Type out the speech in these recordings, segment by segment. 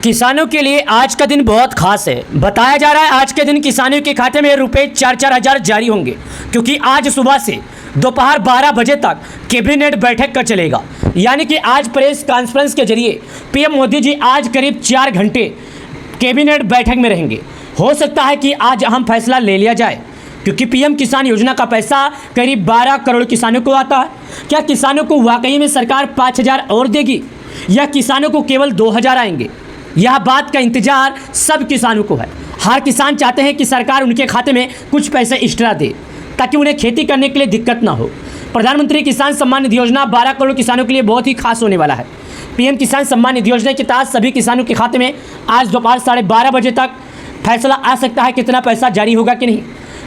किसानों के लिए आज का दिन बहुत खास है। बताया जा रहा है आज के दिन किसानों के खाते में रुपए 4-4 हज़ार जारी होंगे, क्योंकि आज सुबह से दोपहर 12 बजे तक कैबिनेट बैठक का चलेगा। यानी कि आज प्रेस कॉन्फ्रेंस के जरिए पीएम मोदी जी आज करीब 4 घंटे कैबिनेट बैठक में रहेंगे। हो सकता है कि आज अहम फैसला ले लिया जाए, क्योंकि पीएम किसान योजना का पैसा करीब 12 करोड़ किसानों को आता है। क्या किसानों को वाकई में सरकार 5,000 और देगी या किसानों को केवल 2,000 आएंगे? यह बात का इंतजार सब किसानों को है। हर किसान चाहते हैं कि सरकार उनके खाते में कुछ पैसे एक्स्ट्रा दे, ताकि उन्हें खेती करने के लिए दिक्कत ना हो। प्रधानमंत्री किसान सम्मान निधि योजना 12 करोड़ किसानों के लिए बहुत ही खास होने वाला है। पीएम किसान सम्मान निधि योजना के तहत सभी किसानों के खाते में आज दोपहर 12:30 बजे तक फैसला आ सकता है कितना पैसा जारी होगा कि नहीं।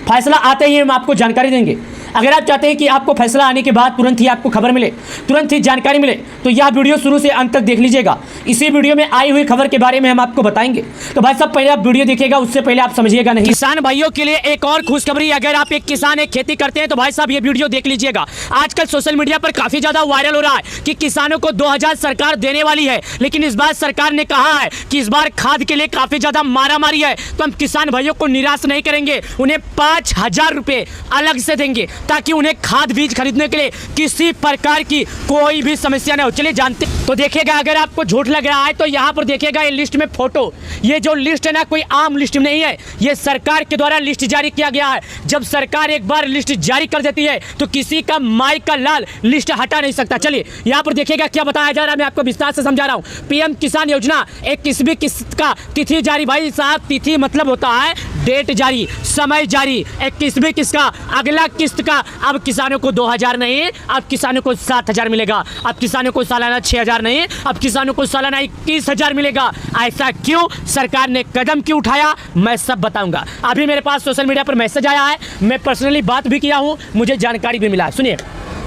फैसला आते ही हम आपको जानकारी देंगे। अगर आप चाहते हैं कि आपको फैसला आने के बाद तुरंत ही आपको खबर मिले, तुरंत ही जानकारी मिले, तो यह वीडियो शुरू से अंत तक देख लीजिएगा। इसी वीडियो में आई हुई खबर के बारे में हम आपको बताएंगे। तो भाई साहब, पहले आप वीडियो देखिएगा, उससे पहले आप समझिएगा नहीं। किसान भाइयों के लिए एक और खुशखबरी, अगर आप एक किसान एक खेती करते हैं तो भाई साहब ये वीडियो देख लीजिएगा। आजकल सोशल मीडिया पर काफी ज्यादा वायरल हो रहा है कि किसानों को 2,000 सरकार देने वाली है, लेकिन इस बार सरकार ने कहा है कि इस बार खाद के लिए काफी ज्यादा मारामारी है। तो हम किसान भाइयों को निराश नहीं करेंगे, उन्हें 5,000 रुपए अलग से देंगे, ताकि उन्हें खाद बीज खरीदने के लिए किसी प्रकार की कोई भी समस्या न हो। चलिए जानते। तो देखिएगा, अगर आपको झूठ लग रहा है तो यहाँ पर देखिएगा ये लिस्ट में फोटो, ये जो लिस्ट है ना, कोई आम लिस्ट नहीं है, ये सरकार के द्वारा लिस्ट जारी किया गया है। जब सरकार एक बार लिस्ट जारी कर देती है तो किसी का माई का लाल लिस्ट हटा नहीं सकता। चलिए यहाँ पर देखिएगा क्या बताया जा रहा है, मैं आपको विस्तार से समझा रहा हूँ। पीएम किसान योजना 21वीं किस्त का तिथि जारी। भाई साहब, तिथि मतलब होता है डेट जारी, समय जारी। 21वीं किस्त का अगला किस्त का अब किसानों को 2,000 नहीं, अब किसानों को 7,000 मिलेगा। अब किसानों को सालाना 6,000 नहीं, अब किसानों को सालाना 21,000 मिलेगा। ऐसा क्यों, सरकार ने कदम क्यों उठाया, मैं सब बताऊंगा। अभी मेरे पास सोशल मीडिया पर मैसेज आया है, मैं पर्सनली बात भी किया हूं, मुझे जानकारी भी मिला है। सुनिए,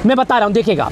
मैं बता रहा हूं, देखिएगा।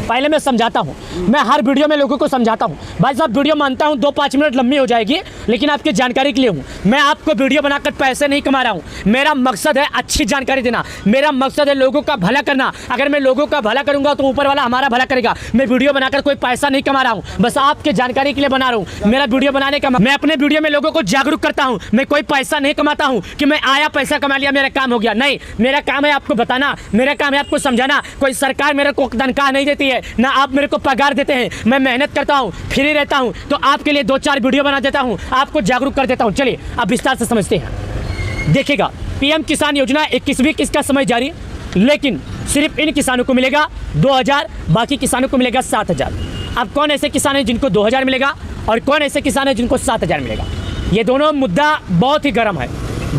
पहले मैं समझाता हूं, मैं हर वीडियो में लोगों को समझाता हूं। भाई साहब, वीडियो मानता हूं 2-5 मिनट लंबी हो जाएगी, लेकिन आपकी जानकारी के लिए हूं। मैं आपको वीडियो बनाकर पैसे नहीं कमा रहा हूं। मेरा मकसद है अच्छी जानकारी देना, मेरा मकसद है लोगों का भला करना। अगर मैं लोगों का भला करूंगा तो ऊपर वाला हमारा भला करेगा। मैं वीडियो बनाकर कोई पैसा नहीं कमा रहा हूं, बस आपके जानकारी के लिए बना रहा हूं। मेरा वीडियो बनाने का, मैं अपने वीडियो में लोगों को जागरूक करता हूं। मैं कोई पैसा नहीं कमाता हूं कि मैं आया पैसा कमा लिया मेरा काम हो गया। नहीं, मेरा काम है आपको बताना, मेरा काम है आपको समझाना। कोई सरकार मेरे को तनख्वाह नहीं देती है, ना आप मेरे को पगार देते हैं। मैं मेहनत करता हूं, फ्री रहता हूं, तो आपके लिए 2-4 वीडियो बना देता हूं, आपको जागरूक कर देता हूं। चलिए अब विस्तार से समझते हैं। देखिएगा, पीएम किसान योजना 21वीं किस्त का समय जारी, लेकिन सिर्फ इन किसानों को मिलेगा 2,000, बाकी किसानों को मिलेगा 7,000। अब कौन ऐसे किसान हैं जिनको 2,000 मिलेगा और कौन ऐसे किसान हैं जिनको 7,000 मिलेगा? ये दोनों मुद्दा बहुत ही गर्म है।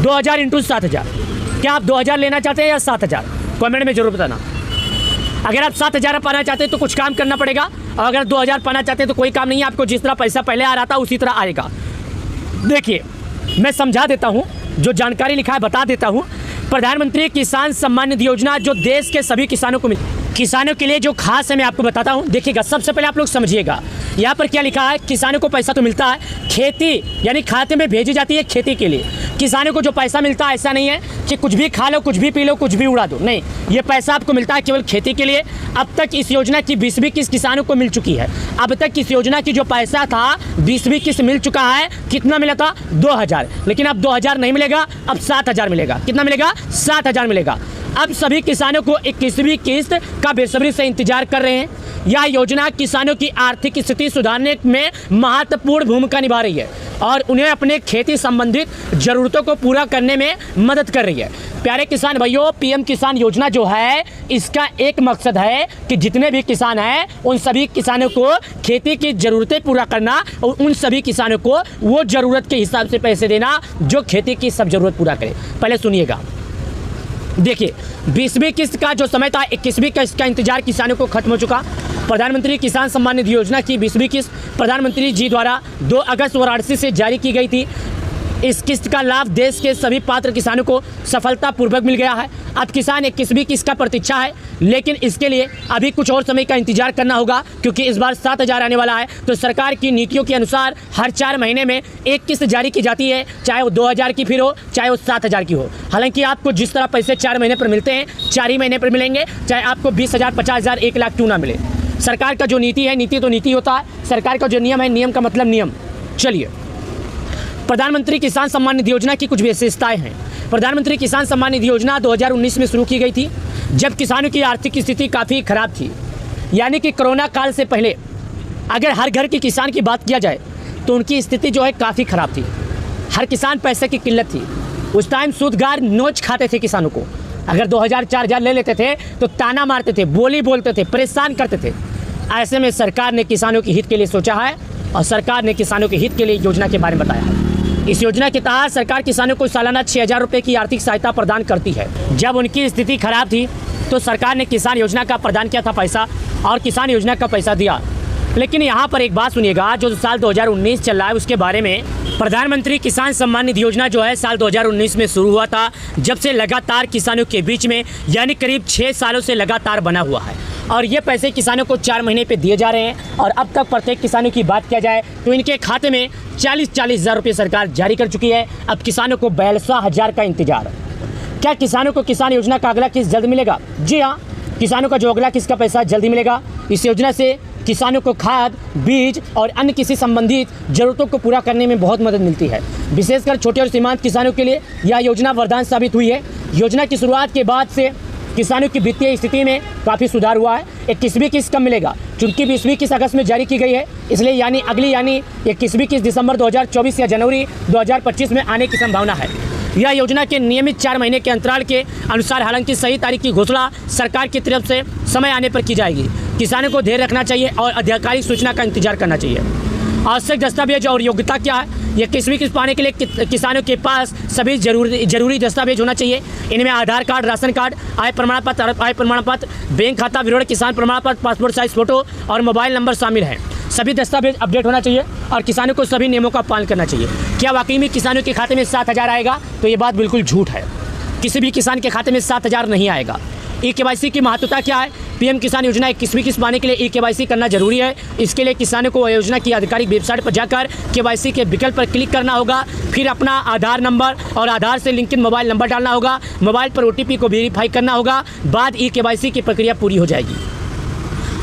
2,000 इंटू 7,000, क्या आप 2,000 लेना चाहते हैं या 7,000? कमेंट में जरूर बताना। अगर आप 7,000 पाना चाहते हैं तो कुछ काम करना पड़ेगा, और अगर 2,000 पाना चाहते हैं तो कोई काम नहीं है। आपको जिस तरह पैसा पहले आ रहा था उसी तरह आएगा। देखिए, मैं समझा देता हूं, जो जानकारी लिखा है बता देता हूं। प्रधानमंत्री किसान सम्मान निधि योजना जो देश के सभी किसानों को किसानों के लिए जो खास है, मैं आपको बताता हूं। देखिएगा, सबसे पहले आप लोग समझिएगा, यहाँ पर क्या लिखा है। किसानों को पैसा तो मिलता है, खेती यानी खाते में भेजी जाती है खेती के लिए। किसानों को जो पैसा मिलता है, ऐसा नहीं है कि कुछ भी खा लो, कुछ भी पी लो, कुछ भी उड़ा दो। नहीं, ये पैसा आपको मिलता है केवल खेती के लिए। अब तक इस योजना की 20वीं किस्त किसानों को मिल चुकी है। अब तक इस योजना की जो पैसा था 20वीं किस्त मिल चुका है। कितना मिला था? 2,000, लेकिन अब 2,000 नहीं मिलेगा, अब 7,000 मिलेगा। कितना मिलेगा? 7,000 मिलेगा। अब सभी किसानों को 21वीं किस्त का बेसब्री से इंतजार कर रहे हैं। यह योजना किसानों की आर्थिक स्थिति सुधारने में महत्वपूर्ण भूमिका निभा रही है और उन्हें अपने खेती संबंधित जरूरतों को पूरा करने में मदद कर रही है। प्यारे किसान भाइयों, पीएम किसान योजना जो है, इसका एक मकसद है कि जितने भी किसान हैं उन सभी किसानों को खेती की ज़रूरतें पूरा करना और उन सभी किसानों को वो ज़रूरत के हिसाब से पैसे देना जो खेती की सब ज़रूरत पूरा करे। पहले सुनिएगा, देखिए, 20वीं किस्त का जो समय था, 21वीं किस्त का इंतजार किसानों को खत्म हो चुका। प्रधानमंत्री किसान सम्मान निधि योजना की 20वीं किस्त प्रधानमंत्री जी द्वारा 2 अगस्त वाराणसी से जारी की गई थी। इस किस्त का लाभ देश के सभी पात्र किसानों को सफलतापूर्वक मिल गया है। अब किसान 21वीं किस्त का प्रतीक्षा है, लेकिन इसके लिए अभी कुछ और समय का इंतजार करना होगा, क्योंकि इस बार 7,000 आने वाला है। तो सरकार की नीतियों के अनुसार हर 4 महीने में एक किस्त जारी की जाती है, चाहे वो 2,000 की फिर हो, चाहे वो 7,000 की हो। हालांकि आपको जिस तरह पैसे 4 महीने पर मिलते हैं, 4 ही महीने पर मिलेंगे, चाहे आपको 20,000, 50,000, 1 लाख क्यों ना मिले। सरकार का जो नीति है, नीति तो नीति होता है, सरकार का जो नियम है, नियम का मतलब नियम। चलिए, प्रधानमंत्री किसान सम्मान निधि योजना की कुछ विशेषताएं हैं। प्रधानमंत्री किसान सम्मान निधि योजना 2019 में शुरू की गई थी, जब किसानों की आर्थिक स्थिति काफ़ी खराब थी। यानी कि कोरोना काल से पहले अगर हर घर के किसान की बात किया जाए तो उनकी स्थिति जो है काफ़ी ख़राब थी। हर किसान पैसे की किल्लत थी। उस टाइम सूदगार नोच खाते थे किसानों को। अगर 2000-4000 ले लेते थे तो ताना मारते थे, बोली बोलते थे, परेशान करते थे। ऐसे में सरकार ने किसानों के हित के लिए सोचा है और सरकार ने किसानों के हित के लिए योजना के बारे में बताया है। इस योजना के तहत सरकार किसानों को सालाना 6000 रुपये की आर्थिक सहायता प्रदान करती है। जब उनकी स्थिति खराब थी तो सरकार ने किसान योजना का प्रदान किया था पैसा, और किसान योजना का पैसा दिया। लेकिन यहाँ पर एक बात सुनिएगा, जो साल 2019 चल रहा है उसके बारे में। प्रधानमंत्री किसान सम्मान निधि योजना जो है साल 2019 में शुरू हुआ था, जब से लगातार किसानों के बीच में, यानी करीब 6 सालों से लगातार बना हुआ है। और ये पैसे किसानों को 4 महीने पे दिए जा रहे हैं। और अब तक प्रत्येक किसानों की बात किया जाए तो इनके खाते में 40-40 हज़ार रुपये सरकार जारी कर चुकी है। अब किसानों को 42,000 का इंतजार। क्या किसानों को किसान योजना का अगला किस्त जल्द मिलेगा? जी हाँ, किसानों का जो अगला किस्त का पैसा जल्दी मिलेगा। इस योजना से किसानों को खाद, बीज और अन्य किसी संबंधित ज़रूरतों को पूरा करने में बहुत मदद मिलती है। विशेषकर छोटे और सीमांत किसानों के लिए यह योजना वरदान साबित हुई है। योजना की शुरुआत के बाद से किसानों की वित्तीय स्थिति में काफ़ी सुधार हुआ है। 21वीं किस्त कब मिलेगा? चूँकि 20वीं किस्त अगस्त में जारी की गई है, इसलिए यानी 21वीं किस्त दिसंबर 2024 या जनवरी 2025 में आने की संभावना है। यह योजना के नियमित 4 महीने के अंतराल के अनुसार, हालांकि सही तारीख की घोषणा सरकार की तरफ से समय आने पर की जाएगी। किसानों को धैर्य रखना चाहिए और आधिकारिक सूचना का इंतजार करना चाहिए। आवश्यक दस्तावेज और योग्यता क्या है? ये 21वीं किस्त पाने के लिए किसानों के पास सभी जरूरी दस्तावेज होना चाहिए। इनमें आधार कार्ड, राशन कार्ड, आय प्रमाण पत्र, बैंक खाता विवरण, किसान प्रमाण पत्र, पासपोर्ट साइज फ़ोटो और मोबाइल नंबर शामिल हैं। सभी दस्तावेज अपडेट होना चाहिए और किसानों को सभी नियमों का पालन करना चाहिए। क्या वाकई में किसानों के खाते में 7,000 आएगा? तो ये बात बिल्कुल झूठ है। किसी भी किसान के खाते में 7,000 नहीं आएगा। ई-केवाईसी की महत्वता क्या है? पीएम किसान योजना 21वीं किस्त पाने के लिए ई-केवाईसी करना जरूरी है। इसके लिए किसानों को योजना की आधिकारिक वेबसाइट पर जाकर केवाईसी के विकल्प पर क्लिक करना होगा। फिर अपना आधार नंबर और आधार से लिंकित मोबाइल नंबर डालना होगा। मोबाइल पर OTP को वेरीफाई करना होगा। बाद ई-केवाईसी की प्रक्रिया पूरी हो जाएगी।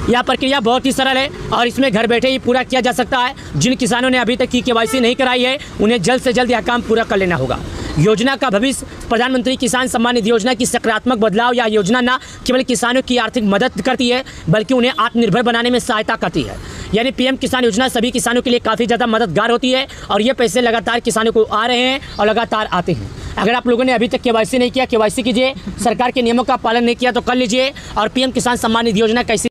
यह प्रक्रिया बहुत ही सरल है और इसमें घर बैठे ही पूरा किया जा सकता है। जिन किसानों ने अभी तक ई-केवाईसी नहीं कराई है, उन्हें जल्द से जल्द यह काम पूरा कर लेना होगा। योजना का भविष्य। प्रधानमंत्री किसान सम्मान निधि योजना की सकारात्मक बदलाव। यह योजना न केवल किसानों की आर्थिक मदद करती है, बल्कि उन्हें आत्मनिर्भर बनाने में सहायता करती है। यानी पीएम किसान योजना सभी किसानों के लिए काफ़ी ज़्यादा मददगार होती है और ये पैसे लगातार किसानों को आ रहे हैं और लगातार आते हैं। अगर आप लोगों ने अभी तक केवाईसी नहीं किया, केवाईसी कीजिए। सरकार के नियमों का पालन नहीं किया तो कर लीजिए। और पीएम किसान सम्मान निधि योजना कैसी